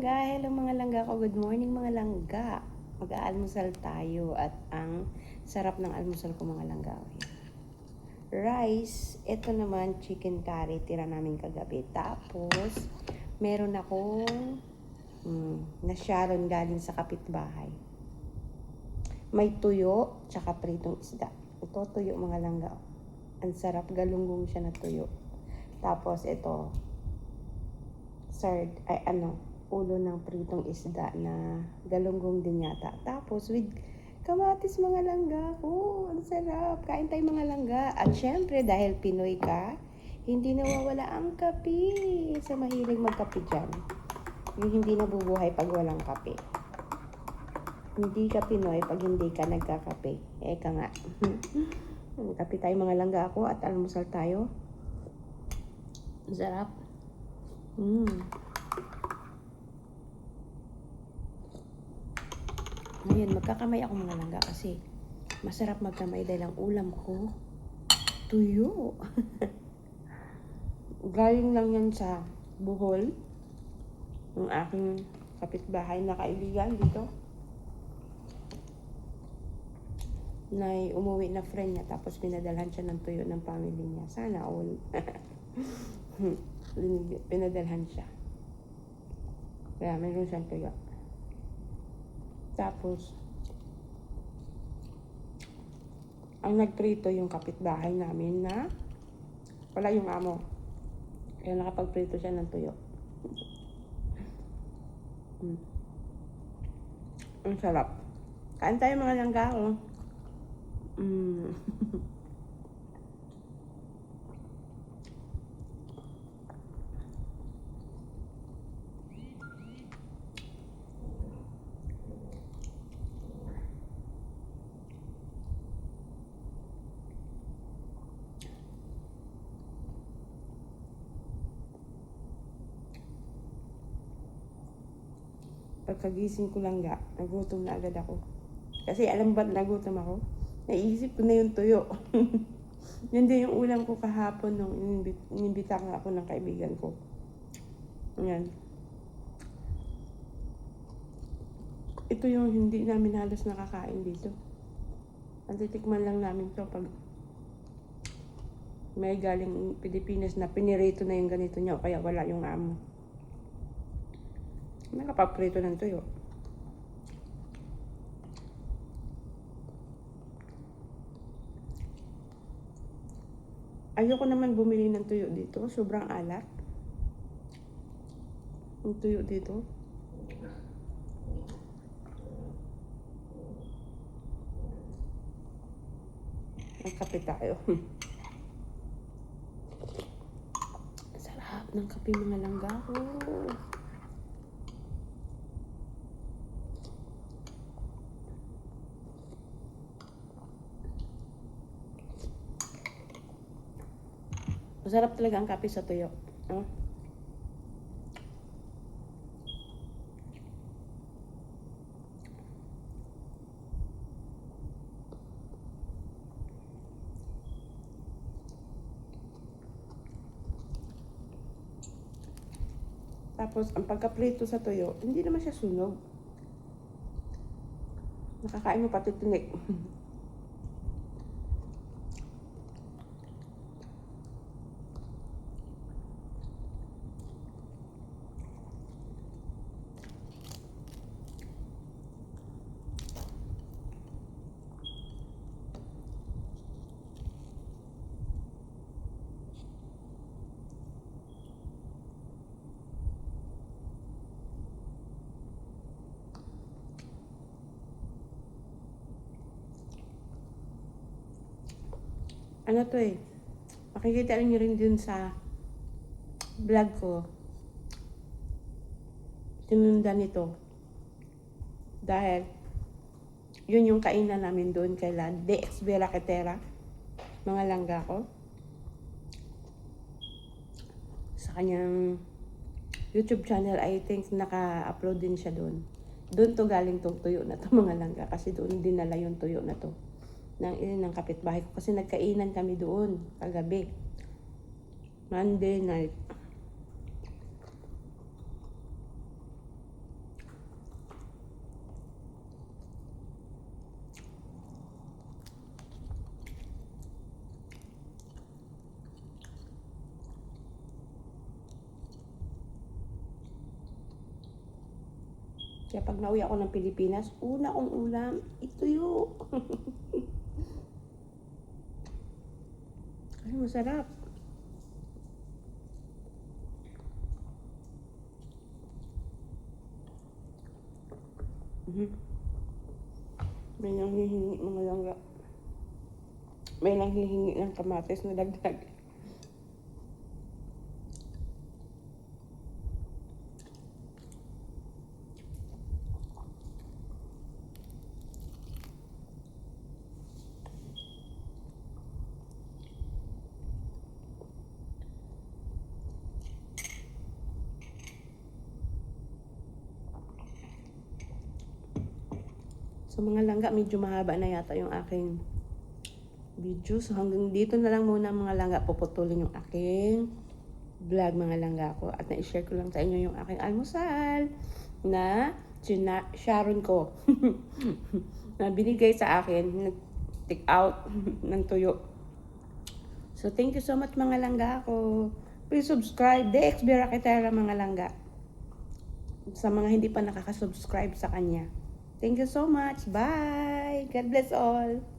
langga! Hello mga langga ko. Good morning mga langga. Mag-aalmusal tayo at ang sarap ng almusal ko mga langga. Rice, ito naman chicken curry, tira namin kagabi. Tapos, meron akong na Sharon galing sa kapitbahay. May tuyo, tsaka pritong isda. Ito tuyo mga langga. Ang sarap, galunggong siya na tuyo. Tapos ito, ulo ng pritong isda na galunggong din yata. Tapos with kamatis mga langga. Ang sarap. Kain tayo mga langga. At syempre, dahil Pinoy ka, hindi nawawala ang kape. Sa mahilig magkape dyan. Yung hindi nabubuhay pag walang kape. Hindi ka Pinoy pag hindi ka nagkakape. Eka nga. Kape tayo mga langga ako at almusal tayo. Sarap. Ngayon, magkakamay ako mga langga kasi masarap magkamay dahil ang ulam ko tuyo. Galing lang yan sa Bohol. Yung aking kapitbahay na kaibigan dito. Na umuwi na friend niya tapos pinadalhan siya ng tuyo ng family niya. Sana all. Pinadalhan siya. Kaya meron siyang tuyo. Tapos, ang nagprito yung kapitbahay namin na wala yung amo. Kaya nakapagprito siya ng tuyo. Ang sarap. Kain tayo mga langga. Pagkagising ko langga, nagutom na agad ako. Kasi alam ba't nagutom ako? Naisip ko na yung tuyo. Yun din yung ulam ko kahapon nung inimbita nga ako ng kaibigan ko. Yan. Ito yung hindi namin halos nakakain dito. Ang titikman lang namin to pag may galing Pilipinas na pinirito na yung ganito niya kaya wala yung amo. Nakapagprito ng tuyo. Ayoko naman bumili ng tuyo dito. Sobrang alat. Yung tuyo dito. Magkape tayo. Sarap ng kape mga langga ko. Masarap talaga ang kape sa tuyo. Tapos, ang pagkaprito sa tuyo, hindi naman siya sunog. Nakakain mo pati tinik. Ano to eh, makikita niyo rin dun sa vlog ko. Tinunda nito. Dahil, yun yung kainan namin doon kailan. DX Vera Quetera. Mga langga ko. Sa kanyang YouTube channel, I think naka-upload din siya doon. Doon to galing tong tuyo na to mga langga. Kasi doon dinala yung tuyo na to. Ng kapitbahay ko kasi nagkainan kami doon kagabi. Monday night. Kaya pag nauwi ako ng Pilipinas, una kong ulam, ituyo. Ay, masarap. May nanghihingi mga langga. May nanghihingi ng kamatis na dagdag. So mga langga, medyo mahaba na yata yung aking video. So hanggang dito na lang muna mga langga, puputulin yung aking vlog mga langga ko. At na-share ko lang sa inyo yung aking almusal na Sharon ko. Na binigay sa akin, nag-take out ng tuyo. So thank you so much mga langga ko. Please subscribe, DXB Rakitera mga langga. Sa mga hindi pa nakaka-subscribe sa kanya. Thank you so much. Bye. God bless all.